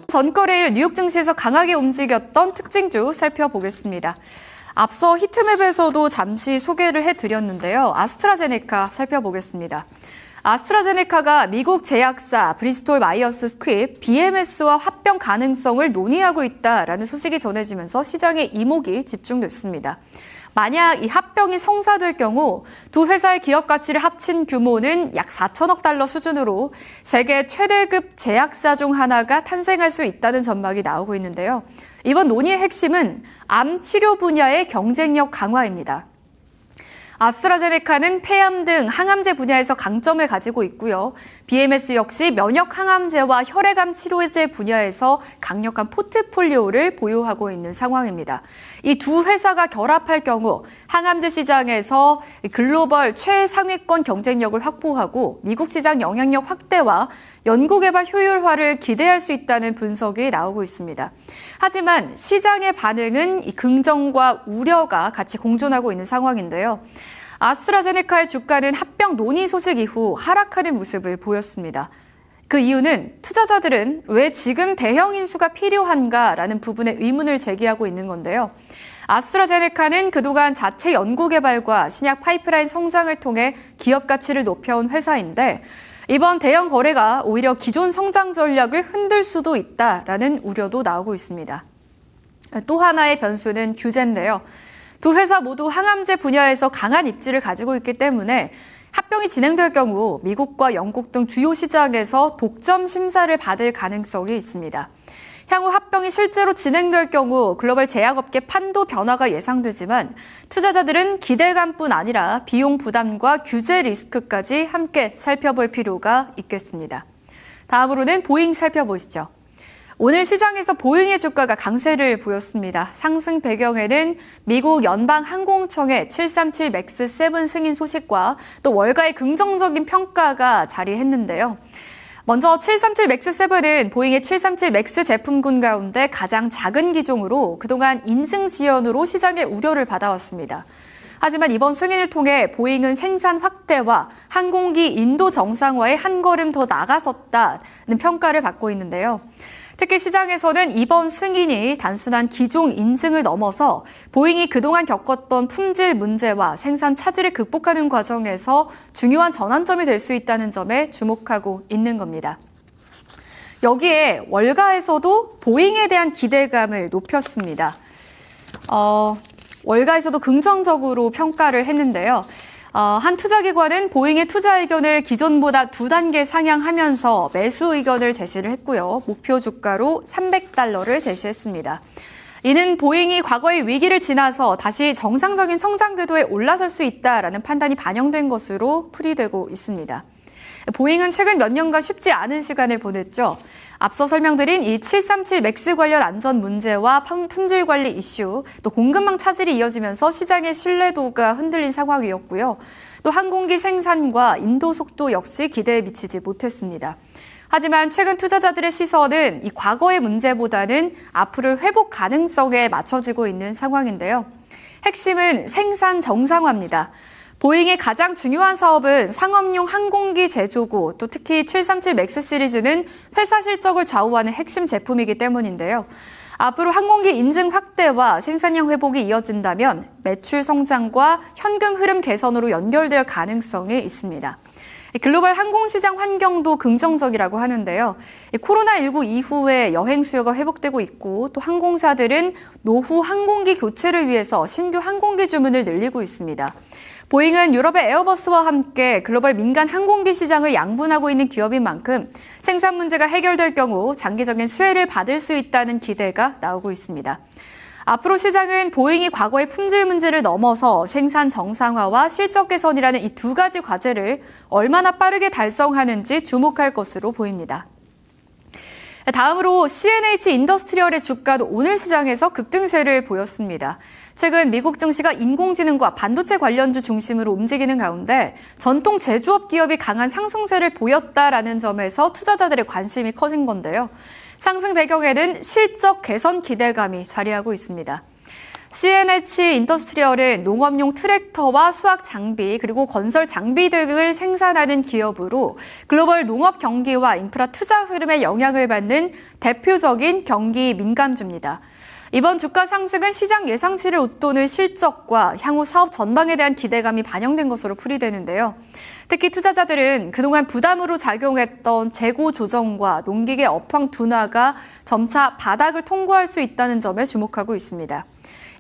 전거래일 뉴욕 증시에서 강하게 움직였던 특징주 살펴보겠습니다. 앞서 히트맵에서도 잠시 소개를 해드렸는데요. 아스트라제네카 살펴보겠습니다. 아스트라제네카가 미국 제약사 브리스톨 마이어스 스퀴브 BMS와 합병 가능성을 논의하고 있다라는 소식이 전해지면서 시장에 이목이 집중됐습니다. 만약 이 합병이 성사될 경우 두 회사의 기업 가치를 합친 규모는 약 4천억 달러 수준으로 세계 최대급 제약사 중 하나가 탄생할 수 있다는 전망이 나오고 있는데요. 이번 논의의 핵심은 암 치료 분야의 경쟁력 강화입니다. 아스트라제네카는 폐암 등 항암제 분야에서 강점을 가지고 있고요. BMS 역시 면역 항암제와 혈액암 치료제 분야에서 강력한 포트폴리오를 보유하고 있는 상황입니다. 이 두 회사가 결합할 경우 항암제 시장에서 글로벌 최상위권 경쟁력을 확보하고 미국 시장 영향력 확대와 연구개발 효율화를 기대할 수 있다는 분석이 나오고 있습니다. 하지만 시장의 반응은 이 긍정과 우려가 같이 공존하고 있는 상황인데요. 아스트라제네카의 주가는 합병 논의 소식 이후 하락하는 모습을 보였습니다. 그 이유는 투자자들은 왜 지금 대형 인수가 필요한가라는 부분에 의문을 제기하고 있는 건데요. 아스트라제네카는 그동안 자체 연구개발과 신약 파이프라인 성장을 통해 기업 가치를 높여온 회사인데 이번 대형 거래가 오히려 기존 성장 전략을 흔들 수도 있다라는 우려도 나오고 있습니다. 또 하나의 변수는 규제인데요. 두 회사 모두 항암제 분야에서 강한 입지를 가지고 있기 때문에 합병이 진행될 경우 미국과 영국 등 주요 시장에서 독점 심사를 받을 가능성이 있습니다. 향후 합병이 실제로 진행될 경우 글로벌 제약업계 판도 변화가 예상되지만 투자자들은 기대감뿐 아니라 비용 부담과 규제 리스크까지 함께 살펴볼 필요가 있겠습니다. 다음으로는 보잉 살펴보시죠. 오늘 시장에서 보잉의 주가가 강세를 보였습니다. 상승 배경에는 미국 연방항공청의 737 맥스 7 승인 소식과 또 월가의 긍정적인 평가가 자리했는데요. 먼저 737 맥스 7은 보잉의 737 맥스 제품군 가운데 가장 작은 기종으로 그동안 인증 지연으로 시장의 우려를 받아왔습니다. 하지만 이번 승인을 통해 보잉은 생산 확대와 항공기 인도 정상화에 한 걸음 더 나아섰다는 평가를 받고 있는데요. 특히 시장에서는 이번 승인이 단순한 기종 인증을 넘어서 보잉이 그동안 겪었던 품질 문제와 생산 차질을 극복하는 과정에서 중요한 전환점이 될 수 있다는 점에 주목하고 있는 겁니다. 여기에 월가에서도 보잉에 대한 기대감을 높였습니다. 월가에서도 긍정적으로 평가를 했는데요. 한 투자기관은 보잉의 투자 의견을 기존보다 2단계 상향하면서 매수 의견을 제시를 했고요. 목표 주가로 $300를 제시했습니다. 이는 보잉이 과거의 위기를 지나서 다시 정상적인 성장 궤도에 올라설 수 있다라는 판단이 반영된 것으로 풀이되고 있습니다. 보잉은 최근 몇 년간 쉽지 않은 시간을 보냈죠. 앞서 설명드린 이 737 맥스 관련 안전 문제와 품질 관리 이슈, 또 공급망 차질이 이어지면서 시장의 신뢰도가 흔들린 상황이었고요. 또 항공기 생산과 인도 속도 역시 기대에 미치지 못했습니다. 하지만 최근 투자자들의 시선은 이 과거의 문제보다는 앞으로의 회복 가능성에 맞춰지고 있는 상황인데요. 핵심은 생산 정상화입니다. 보잉의 가장 중요한 사업은 상업용 항공기 제조고 또 특히 737 맥스 시리즈는 회사 실적을 좌우하는 핵심 제품이기 때문인데요. 앞으로 항공기 인증 확대와 생산량 회복이 이어진다면 매출 성장과 현금 흐름 개선으로 연결될 가능성이 있습니다. 글로벌 항공시장 환경도 긍정적이라고 하는데요. 코로나19 이후에 여행 수요가 회복되고 있고 또 항공사들은 노후 항공기 교체를 위해서 신규 항공기 주문을 늘리고 있습니다. 보잉은 유럽의 에어버스와 함께 글로벌 민간 항공기 시장을 양분하고 있는 기업인 만큼 생산 문제가 해결될 경우 장기적인 수혜를 받을 수 있다는 기대가 나오고 있습니다. 앞으로 시장은 보잉이 과거의 품질 문제를 넘어서 생산 정상화와 실적 개선이라는 이 두 가지 과제를 얼마나 빠르게 달성하는지 주목할 것으로 보입니다. 다음으로 CNH 인더스트리얼의 주가도 오늘 시장에서 급등세를 보였습니다. 최근 미국 증시가 인공지능과 반도체 관련주 중심으로 움직이는 가운데 전통 제조업 기업이 강한 상승세를 보였다라는 점에서 투자자들의 관심이 커진 건데요. 상승 배경에는 실적 개선 기대감이 자리하고 있습니다. CNH 인더스트리얼은 농업용 트랙터와 수확 장비 그리고 건설 장비 등을 생산하는 기업으로 글로벌 농업 경기와 인프라 투자 흐름에 영향을 받는 대표적인 경기 민감주입니다. 이번 주가 상승은 시장 예상치를 웃도는 실적과 향후 사업 전망에 대한 기대감이 반영된 것으로 풀이되는데요. 특히 투자자들은 그동안 부담으로 작용했던 재고 조정과 농기계 업황 둔화가 점차 바닥을 통과할 수 있다는 점에 주목하고 있습니다.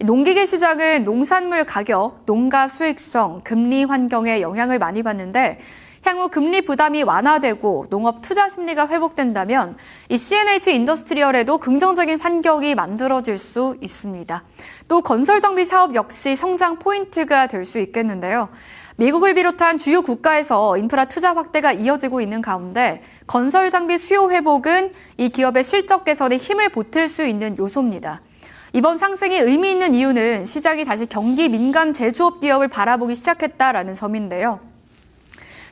농기계 시장은 농산물 가격, 농가 수익성, 금리 환경에 영향을 많이 받는데 향후 금리 부담이 완화되고 농업 투자 심리가 회복된다면 이 CNH 인더스트리얼에도 긍정적인 환경이 만들어질 수 있습니다. 또 건설 정비 사업 역시 성장 포인트가 될 수 있겠는데요. 미국을 비롯한 주요 국가에서 인프라 투자 확대가 이어지고 있는 가운데 건설 장비 수요 회복은 이 기업의 실적 개선에 힘을 보탤 수 있는 요소입니다. 이번 상승이 의미 있는 이유는 시장이 다시 경기 민감 제조업 기업을 바라보기 시작했다라는 점인데요.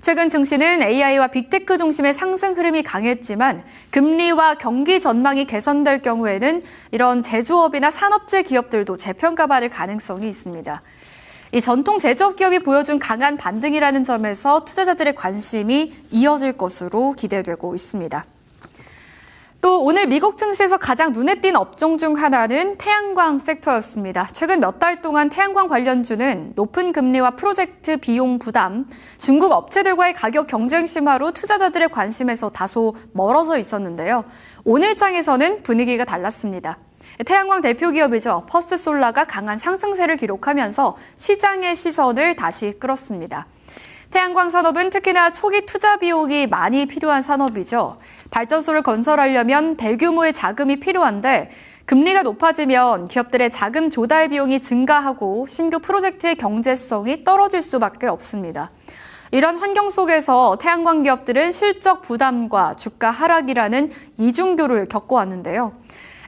최근 증시는 AI와 빅테크 중심의 상승 흐름이 강했지만 금리와 경기 전망이 개선될 경우에는 이런 제조업이나 산업재 기업들도 재평가받을 가능성이 있습니다. 이 전통 제조업 기업이 보여준 강한 반등이라는 점에서 투자자들의 관심이 이어질 것으로 기대되고 있습니다. 또 오늘 미국 증시에서 가장 눈에 띈 업종 중 하나는 태양광 섹터였습니다. 최근 몇 달 동안 태양광 관련주는 높은 금리와 프로젝트 비용 부담, 중국 업체들과의 가격 경쟁 심화로 투자자들의 관심에서 다소 멀어져 있었는데요. 오늘 장에서는 분위기가 달랐습니다. 태양광 대표 기업이죠. 퍼스트솔라가 강한 상승세를 기록하면서 시장의 시선을 다시 끌었습니다. 태양광 산업은 특히나 초기 투자 비용이 많이 필요한 산업이죠. 발전소를 건설하려면 대규모의 자금이 필요한데 금리가 높아지면 기업들의 자금 조달 비용이 증가하고 신규 프로젝트의 경제성이 떨어질 수밖에 없습니다. 이런 환경 속에서 태양광 기업들은 실적 부담과 주가 하락이라는 이중교를 겪어왔는데요.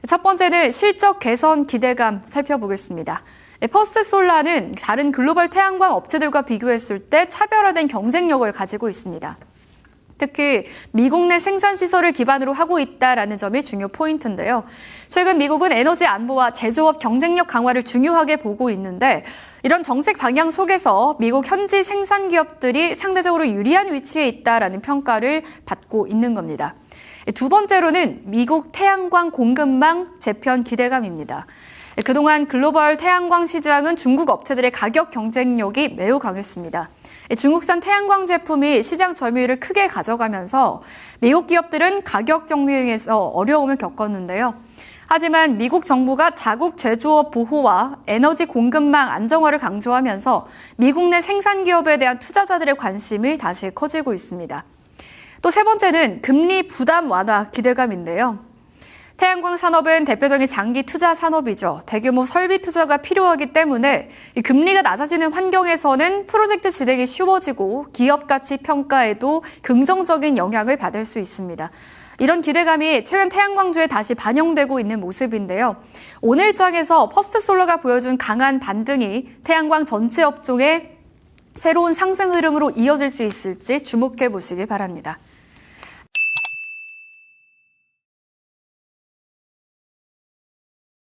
첫 번째는 실적 개선 기대감 살펴보겠습니다. 퍼스트솔라는 다른 글로벌 태양광 업체들과 비교했을 때 차별화된 경쟁력을 가지고 있습니다. 특히 미국 내 생산시설을 기반으로 하고 있다는 점이 중요 포인트인데요. 최근 미국은 에너지 안보와 제조업 경쟁력 강화를 중요하게 보고 있는데 이런 정책 방향 속에서 미국 현지 생산 기업들이 상대적으로 유리한 위치에 있다는 평가를 받고 있는 겁니다. 두 번째로는 미국 태양광 공급망 재편 기대감입니다. 그동안 글로벌 태양광 시장은 중국 업체들의 가격 경쟁력이 매우 강했습니다. 중국산 태양광 제품이 시장 점유율을 크게 가져가면서 미국 기업들은 가격 경쟁에서 어려움을 겪었는데요. 하지만 미국 정부가 자국 제조업 보호와 에너지 공급망 안정화를 강조하면서 미국 내 생산 기업에 대한 투자자들의 관심이 다시 커지고 있습니다. 또 세 번째는 금리 부담 완화 기대감인데요. 태양광 산업은 대표적인 장기 투자 산업이죠. 대규모 설비 투자가 필요하기 때문에 금리가 낮아지는 환경에서는 프로젝트 진행이 쉬워지고 기업 가치 평가에도 긍정적인 영향을 받을 수 있습니다. 이런 기대감이 최근 태양광주에 다시 반영되고 있는 모습인데요. 오늘 장에서 퍼스트솔라가 보여준 강한 반등이 태양광 전체 업종의 새로운 상승 흐름으로 이어질 수 있을지 주목해 보시기 바랍니다.